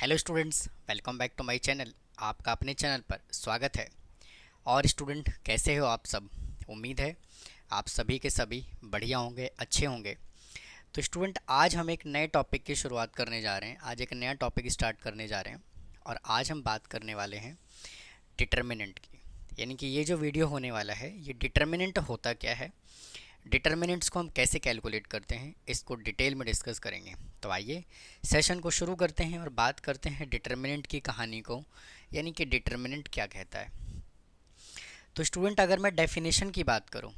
Hello students, welcome back to my channel. आपका अपने channel पर स्वागत है। और स्टूडेंट, कैसे हो आप सब? उम्मीद है आप सभी के सभी बढ़िया होंगे, अच्छे होंगे। तो स्टूडेंट, आज हम एक नए टॉपिक की शुरुआत करने जा रहे हैं। आज एक नया टॉपिक स्टार्ट करने जा रहे हैं और आज हम बात करने वाले हैं डिटर्मिनेंट की। यानी कि ये जो वीडियो होने वाला है, ये डिटर्मिनेंट होता क्या है, डिटर्मिनेंट्स को हम कैसे कैलकुलेट करते हैं, इसको डिटेल में डिस्कस करेंगे। तो आइए सेशन को शुरू करते हैं और बात करते हैं डिटर्मिनेंट की कहानी को, यानी कि डिटर्मिनेंट क्या कहता है। तो स्टूडेंट, अगर मैं डेफिनेशन की बात करूं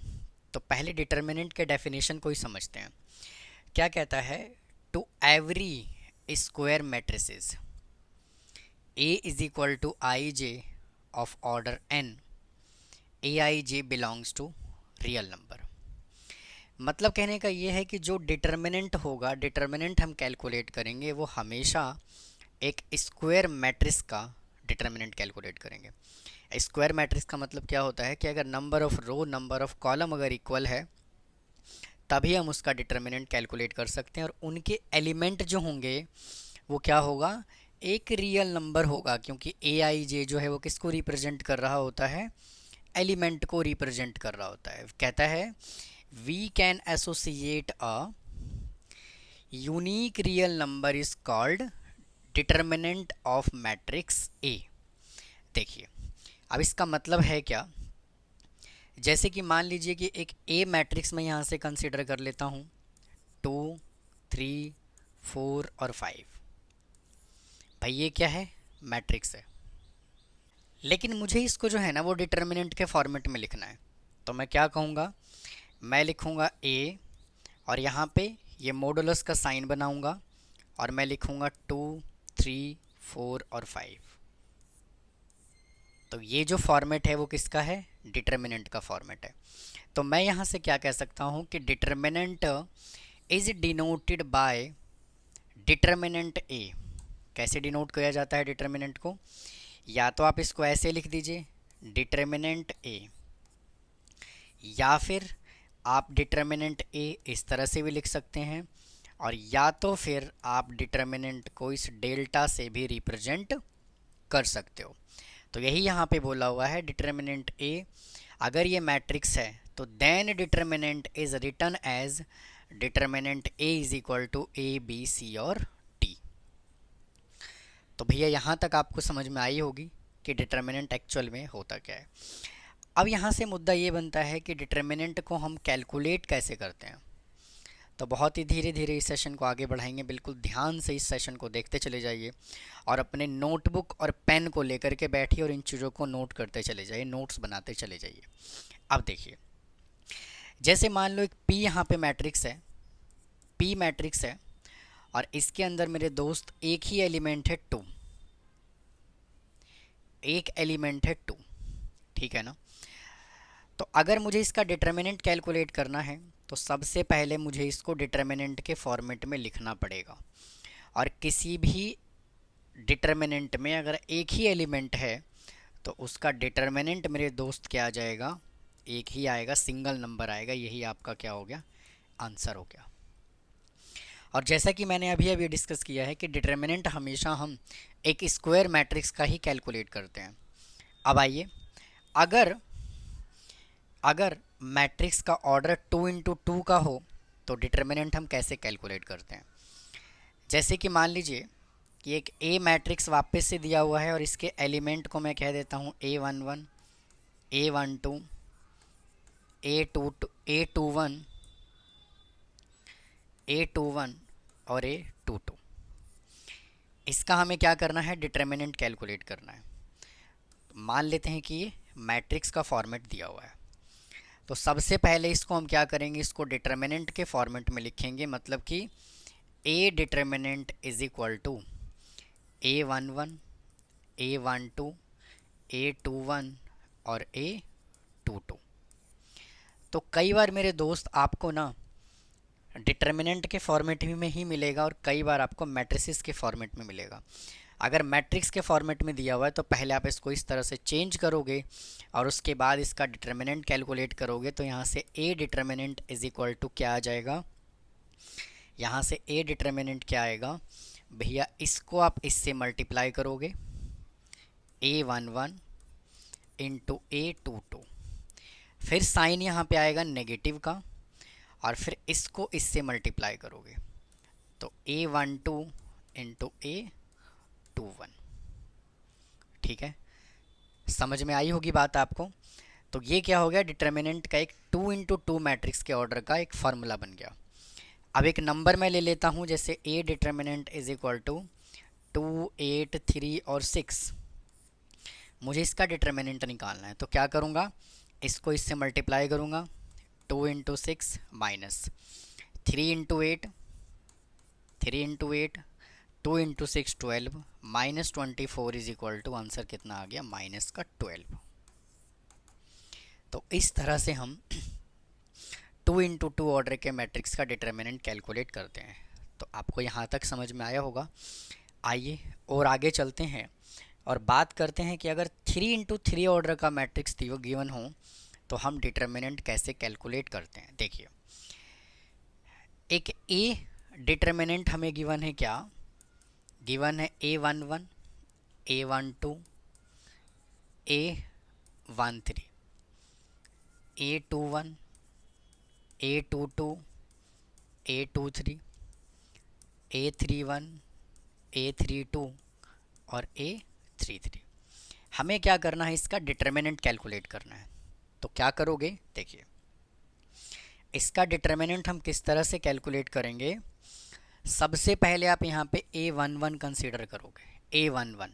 तो पहले डिटर्मिनेंट के डेफिनेशन को ही समझते हैं। क्या कहता है? To every square matrices A is equal to I J of order N, A I J belongs to real number. मतलब कहने का ये है कि जो डिटर्मिनेंट होगा, डिटर्मिनेंट हम कैलकुलेट करेंगे, वो हमेशा एक स्क्वायर मैट्रिक्स का डिटर्मिनेंट कैलकुलेट करेंगे। स्क्वायर मैट्रिक्स का मतलब क्या होता है कि अगर number of row, number of column अगर इक्वल है तभी हम उसका डिटर्मिनेंट कैलकुलेट कर सकते हैं। और उनके एलिमेंट जो होंगे वो क्या होगा? एक रियल नंबर होगा, क्योंकि ए आई जे जो है वो किसको रिप्रेजेंट कर रहा होता है? एलिमेंट को रिप्रेजेंट कर रहा होता है। कहता है we can associate a unique real number is called determinant of matrix A। देखिए, अब इसका मतलब है क्या? जैसे कि मान लीजिए कि एक A मैट्रिक्स में यहाँ से कंसिडर कर लेता हूँ 2, 3, 4 और 5। भाई ये क्या है? मैट्रिक्स है। लेकिन मुझे इसको जो है ना वो डिटर्मिनेंट के फॉर्मेट में लिखना है। तो मैं क्या कहूँगा? मैं लिखूँगा A और यहाँ पे ये मॉडुलस का साइन बनाऊंगा और मैं लिखूँगा 2, 3, 4 और 5। तो ये जो फॉर्मेट है वो किसका है? डिटर्मिनेंट का फॉर्मेट है। तो मैं यहाँ से क्या कह सकता हूँ कि determinant is denoted by determinant A. कैसे डिनोट किया जाता है डिटर्मिनेंट को? या तो आप इसको ऐसे लिख दीजिए डिटर्मिनेंट ए, या फिर आप डिटर्मिनेंट ए इस तरह से भी लिख सकते हैं, और या तो फिर आप डिटर्मिनेंट को इस डेल्टा से भी रिप्रेजेंट कर सकते हो। तो यही यहाँ पे बोला हुआ है डिटर्मिनेंट ए। अगर ये मैट्रिक्स है तो then determinant is written as determinant A is equal to A, B, C और टी। तो भैया यहाँ तक आपको समझ में आई होगी कि डिटर्मिनेंट एक्चुअल में होता क्या है। अब यहाँ से मुद्दा ये बनता है कि डिटर्मिनेंट को हम कैलकुलेट कैसे करते हैं। तो बहुत ही धीरे धीरे इस सेशन को आगे बढ़ाएंगे। बिल्कुल ध्यान से इस सेशन को देखते चले जाइए और अपने नोटबुक और पेन को लेकर के बैठिए और इन चीज़ों को नोट करते चले जाइए, नोट्स बनाते चले जाइए। अब देखिए, जैसे मान लो एक पी यहाँ पे मैट्रिक्स है, पी मैट्रिक्स है और इसके अंदर मेरे दोस्त एक ही एलिमेंट है 2, एक एलिमेंट है 2, ठीक है ना। तो अगर मुझे इसका डिटर्मिनेंट कैलकुलेट करना है तो सबसे पहले मुझे इसको डिटर्मिनेंट के फॉर्मेट में लिखना पड़ेगा। और किसी भी डिटर्मिनेंट में अगर एक ही एलिमेंट है तो उसका डिटर्मिनेंट मेरे दोस्त क्या आ जाएगा? एक ही आएगा, सिंगल नंबर आएगा। यही आपका क्या हो गया? आंसर हो गया। और जैसा कि मैंने अभी अभी डिस्कस किया है कि डिटर्मिनेंट हमेशा हम एक स्क्वायर मैट्रिक्स का ही कैलकुलेट करते हैं। अब आइए, अगर अगर मैट्रिक्स का ऑर्डर 2 इंटू 2 का हो तो डिटर्मिनेंट हम कैसे कैलकुलेट करते हैं? जैसे कि मान लीजिए कि एक ए मैट्रिक्स वापस से दिया हुआ है और इसके एलिमेंट को मैं कह देता हूँ A11, A12, A21, A21 और A22। इसका हमें क्या करना है? डिटर्मिनेंट कैलकुलेट करना है। मान लेते हैं कि ये मैट्रिक्स का फॉर्मेट दिया हुआ है, तो सबसे पहले इसको हम क्या करेंगे? इसको डिटर्मिनेंट के फॉर्मेट में लिखेंगे। मतलब कि A determinant is equal to A11, A12, A21 और A22। तो कई बार मेरे दोस्त आपको ना डिटर्मिनेंट के फॉर्मेट में ही मिलेगा और कई बार आपको मैट्रिसेस के फॉर्मेट में मिलेगा। अगर मैट्रिक्स के फॉर्मेट में दिया हुआ है तो पहले आप इसको इस तरह से चेंज करोगे और उसके बाद इसका डिटर्मिनेंट कैलकुलेट करोगे। तो यहाँ से A determinant is equal to क्या आ जाएगा? यहाँ से ए डिटर्मिनेंट क्या आएगा? भैया इसको आप इससे मल्टीप्लाई करोगे, A11 इंटू A22, फिर साइन यहाँ पे आएगा नेगेटिव का, और फिर इसको इससे मल्टीप्लाई करोगे तो A12 इंटू A21। ठीक है, समझ में आई होगी बात आपको। तो ये क्या हो गया, डिटर्मिनेंट का एक 2 इंटू 2 मैट्रिक्स के ऑर्डर का एक फार्मूला बन गया। अब एक नंबर मैं ले लेता हूँ, जैसे A determinant is equal to 2, 8, 3 और 6। मुझे इसका डिटर्मिनेंट निकालना है, तो क्या करूँगा, इसको इससे मल्टीप्लाई करूँगा, 2 into 6 minus 3 into 8, 3 into 8, 2 into 6 12, minus 24 is equal to answer कितना आ गया, माइनस का 12। तो इस तरह से हम 2 इंटू 2 ऑर्डर के मैट्रिक्स का डिटर्मिनेंट कैलकुलेट करते हैं। तो आपको यहाँ तक समझ में आया होगा। आइए और आगे चलते हैं और बात करते हैं कि अगर 3 इंटू 3 ऑर्डर का मैट्रिक्स गिवन हो तो हम डिटर्मिनेंट कैसे कैलकुलेट करते हैं। देखिए, एक ए डिटर्मिनेंट हमें गिवन है, क्या गिवन है, A11, A12, A13, A21, A22, A23, A31, A32 और A33। हमें क्या करना है, इसका डिटर्मिनेंट कैलकुलेट करना है। तो क्या करोगे, देखिए इसका डिटर्मिनेंट हम किस तरह से कैलकुलेट करेंगे। सबसे पहले आप यहाँ पे A11 कंसीडर करोगे, A11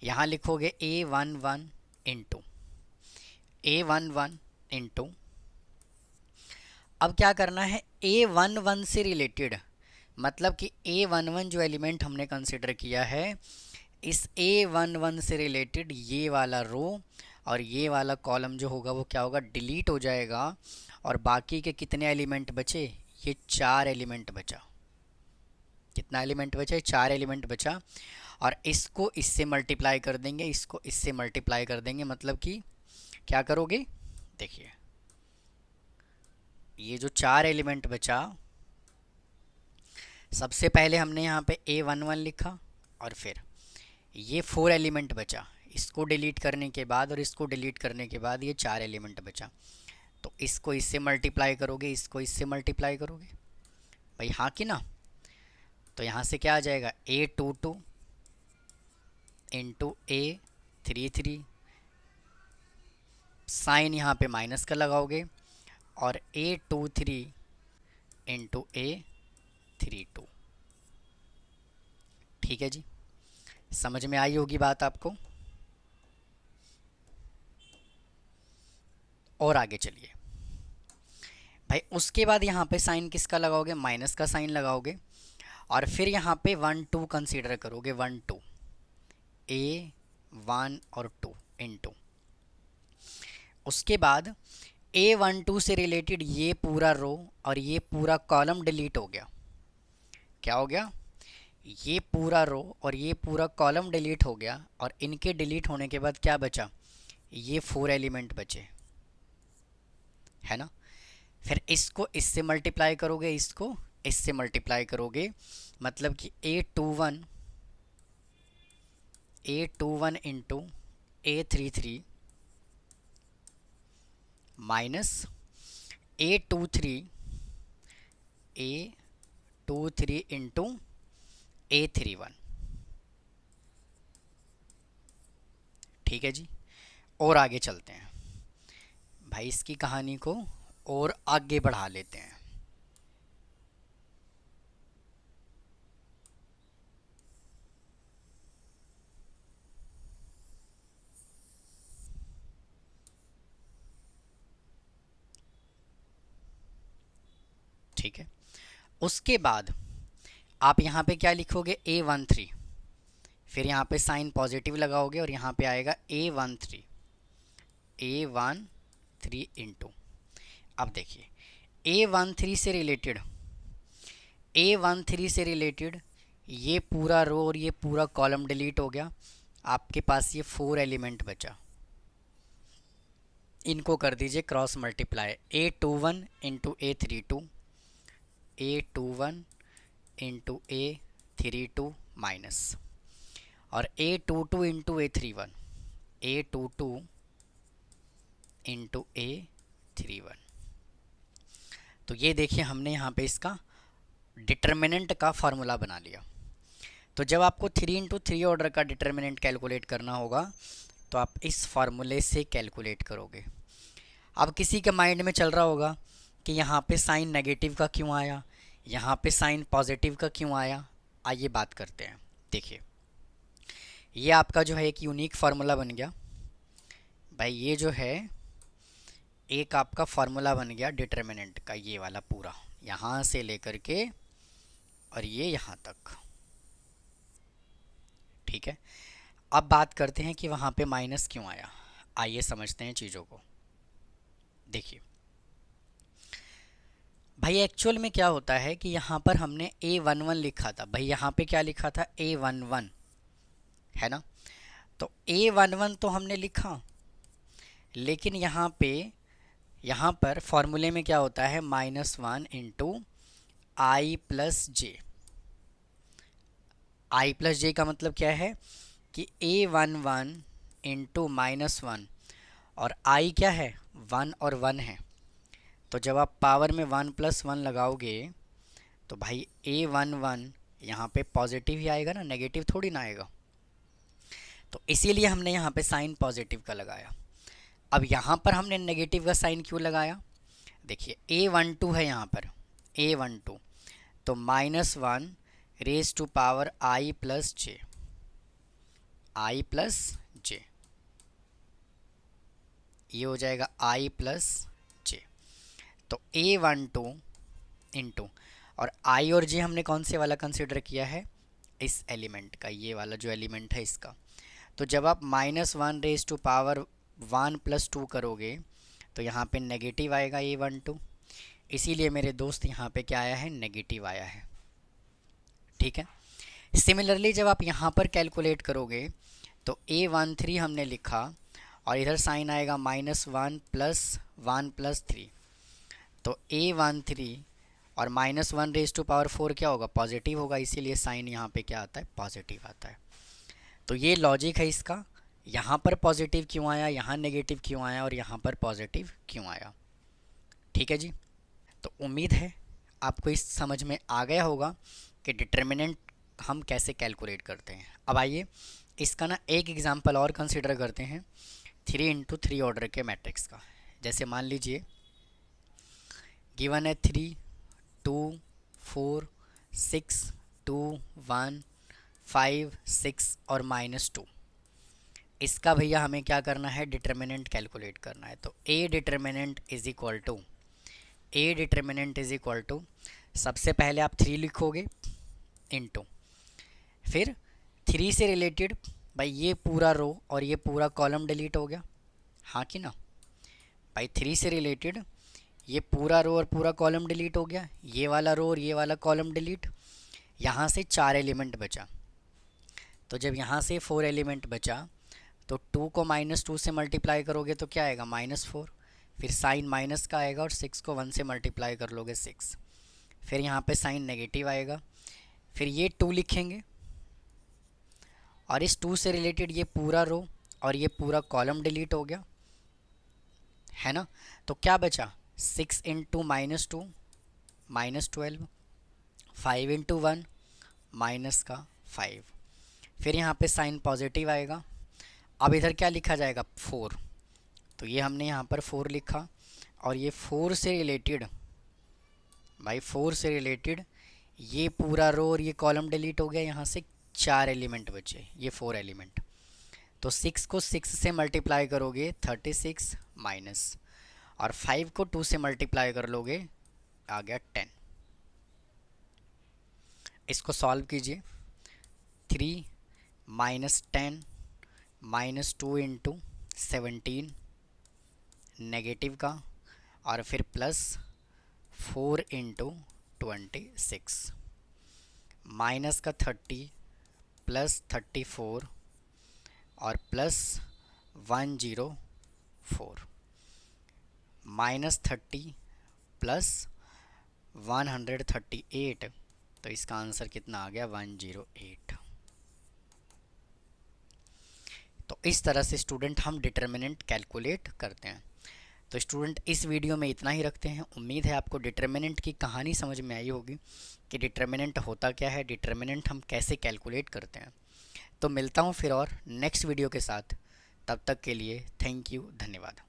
यहाँ लिखोगे A11 इंटू A11 इंटू, अब क्या करना है, A11 से रिलेटेड, मतलब कि A11 जो एलिमेंट हमने कंसिडर किया है, इस A11 से रिलेटेड ये वाला रो और ये वाला कॉलम जो होगा वो क्या होगा, डिलीट हो जाएगा, और बाकी के कितने एलिमेंट बचे, ये 4 एलिमेंट बचा। कितना एलिमेंट बचा, 4 एलिमेंट बचा, और इसको इससे मल्टीप्लाई कर देंगे, इसको इससे मल्टीप्लाई कर देंगे, मतलब कि क्या करोगे, देखिए ये जो 4 एलिमेंट बचा, सबसे पहले हमने यहाँ पे A11 लिखा, और फिर ये 4 एलिमेंट बचा, इसको डिलीट करने के बाद और इसको डिलीट करने के बाद ये 4 एलिमेंट बचा, तो इसको इससे मल्टीप्लाई करोगे, इसको इससे मल्टीप्लाई करोगे, भाई हाँ कि ना। तो यहाँ से क्या आ जाएगा, A22 इंटू A33, साइन यहाँ पे माइनस का लगाओगे, और A23 इंटू A32। ठीक है जी, समझ में आई होगी बात आपको। और आगे चलिए भाई, उसके बाद यहाँ पे साइन किसका लगाओगे, माइनस का साइन लगाओगे, और फिर यहाँ पे 1 2 कंसीडर करोगे, 1 2, A1 और 2 इंटू, उसके बाद A12 से रिलेटेड ये पूरा रो और ये पूरा कॉलम डिलीट हो गया। क्या हो गया, ये पूरा रो और ये पूरा कॉलम डिलीट हो गया, और इनके डिलीट होने के बाद क्या बचा, ये 4 एलिमेंट बचे, है ना। फिर इसको इससे मल्टीप्लाई करोगे, इसको इससे मल्टीप्लाई करोगे, मतलब कि A21 into A33 minus A23 into A31। ठीक है जी, और आगे चलते हैं भाई, इसकी कहानी को और आगे बढ़ा लेते हैं। ठीक है, उसके बाद आप यहाँ पे क्या लिखोगे, A13, फिर यहाँ पे साइन पॉजिटिव लगाओगे, और यहाँ पे आएगा A13 इंटू, अब देखिए A13 से रिलेटेड ये पूरा रो और ये पूरा कॉलम डिलीट हो गया, आपके पास ये 4 एलिमेंट बचा, इनको कर दीजिए cross multiply, A21 into A32, A21 into A 32 minus, और A22 into A31, A22 into A31। तो ये देखिए हमने यहाँ पे इसका डिटर्मिनेंट का फार्मूला बना लिया। तो जब आपको 3 इंटू 3 ऑर्डर का डिटर्मिनेंट कैलकुलेट करना होगा तो आप इस फार्मूले से कैलकुलेट करोगे। अब किसी के माइंड में चल रहा होगा कि यहाँ पे साइन नेगेटिव का क्यों आया, यहाँ पे साइन पॉजिटिव का क्यों आया। आइए बात करते हैं। देखिए ये आपका जो है एक यूनिक फार्मूला बन गया भाई, ये जो है एक आपका फार्मूला बन गया डिटर्मिनेंट का, ये वाला पूरा यहाँ से लेकर के और ये यहाँ तक। ठीक है, अब बात करते हैं कि वहाँ पे माइनस क्यों आया। आइए समझते हैं चीज़ों को। देखिए भाई एक्चुअल में क्या होता है कि यहाँ पर हमने A11 लिखा था भाई, यहाँ पे क्या लिखा था A11 है ना। तो A11 तो हमने लिखा, लेकिन यहाँ पर फॉर्मूले में क्या होता है -1 into I plus J. I plus जे का मतलब क्या है कि A11 इंटू -1, और आई क्या है 1 और 1 है। तो जब आप पावर में 1 + 1 लगाओगे तो भाई A11 यहाँ पे पॉजिटिव ही आएगा ना, नेगेटिव थोड़ी ना आएगा। तो इसीलिए हमने यहाँ पे साइन पॉजिटिव का लगाया। अब यहाँ पर हमने नेगेटिव का साइन क्यों लगाया, देखिए A12 है यहाँ पर, A12 तो -1 raise to power I plus J, I plus J, ये हो जाएगा आई प्लस जे। तो A12 इंटू, और आई और जे हमने कौन से वाला कंसिडर किया है, इस एलिमेंट का, ये वाला जो एलिमेंट है इसका। तो जब आप -1 रेज टू पावर 1 + 2 करोगे तो यहाँ पे नेगेटिव आएगा A12, इसीलिए मेरे दोस्त यहाँ पे क्या आया है, नेगेटिव आया है। ठीक है, सिमिलरली जब आप यहाँ पर कैलकुलेट करोगे तो A13 हमने लिखा और इधर साइन आएगा -1 + 1 + 3, तो A13 और -1 रेज टू पावर 4 क्या होगा, पॉजिटिव होगा, इसीलिए साइन यहाँ पे क्या आता है, पॉजिटिव आता है। तो ये लॉजिक है इसका, यहाँ पर पॉजिटिव क्यों आया, यहाँ नेगेटिव क्यों आया और यहाँ पर पॉजिटिव क्यों आया। ठीक है जी, तो उम्मीद है आपको इस समझ में आ गया होगा कि डिटर्मिनेंट हम कैसे कैलकुलेट करते हैं। अब आइए इसका ना एक एग्जांपल और कंसिडर करते हैं 3 इंटू 3 ऑर्डर के मैट्रिक्स का। जैसे मान लीजिए गिवन है 3 2 4 6 2 1 5 6 और -2। इसका भैया हमें क्या करना है, डिटर्मिनेंट कैलकुलेट करना है। तो A determinant is equal to सबसे पहले आप 3 लिखोगे इंटू, फिर 3 से रिलेटेड भाई ये पूरा रो और ये पूरा कॉलम डिलीट हो गया, हाँ कि ना भाई। 3 से रिलेटेड ये पूरा रो और पूरा कॉलम डिलीट हो गया, ये वाला रो और ये वाला कॉलम डिलीट। यहाँ से 4 एलिमेंट बचा, तो जब यहाँ से 4 एलिमेंट बचा तो 2 को -2 से मल्टीप्लाई करोगे तो क्या आएगा, -4, फिर साइन माइनस का आएगा और 6 को 1 से मल्टीप्लाई कर लोगे 6, फिर यहाँ पे साइन नेगेटिव आएगा, फिर ये 2 लिखेंगे और इस 2 से रिलेटेड ये पूरा रो और ये पूरा कॉलम डिलीट हो गया है ना। तो क्या बचा, 6 इंटू -2 -12, 5 इंटू 1 -5, फिर यहाँ पे साइन पॉजिटिव आएगा। अब इधर क्या लिखा जाएगा, 4, तो ये हमने यहाँ पर 4 लिखा और ये 4 से रिलेटेड भाई 4 से रिलेटेड ये पूरा रो और ये कॉलम डिलीट हो गया, यहाँ से 4 एलिमेंट बचे, ये 4 एलिमेंट। तो 6 को 6 से मल्टीप्लाई करोगे 36 माइनस, और 5 को 2 से मल्टीप्लाई कर लोगे आ गया 10। इसको सॉल्व कीजिए, 3 -10 -2 इंटू 17 नेगेटिव का, और फिर +4 इंटू 26 माइनस का 30 +34 और +104 -30 +138 तो इसका आंसर कितना आ गया 108। तो इस तरह से स्टूडेंट हम डिटर्मिनेंट कैलकुलेट करते हैं। तो स्टूडेंट इस वीडियो में इतना ही रखते हैं। उम्मीद है आपको डिटर्मिनेंट की कहानी समझ में आई होगी कि डिटर्मिनेंट होता क्या है, डिटर्मिनेंट हम कैसे कैलकुलेट करते हैं। तो मिलता हूँ फिर और नेक्स्ट वीडियो के साथ। तब तक के लिए थैंक यू, धन्यवाद।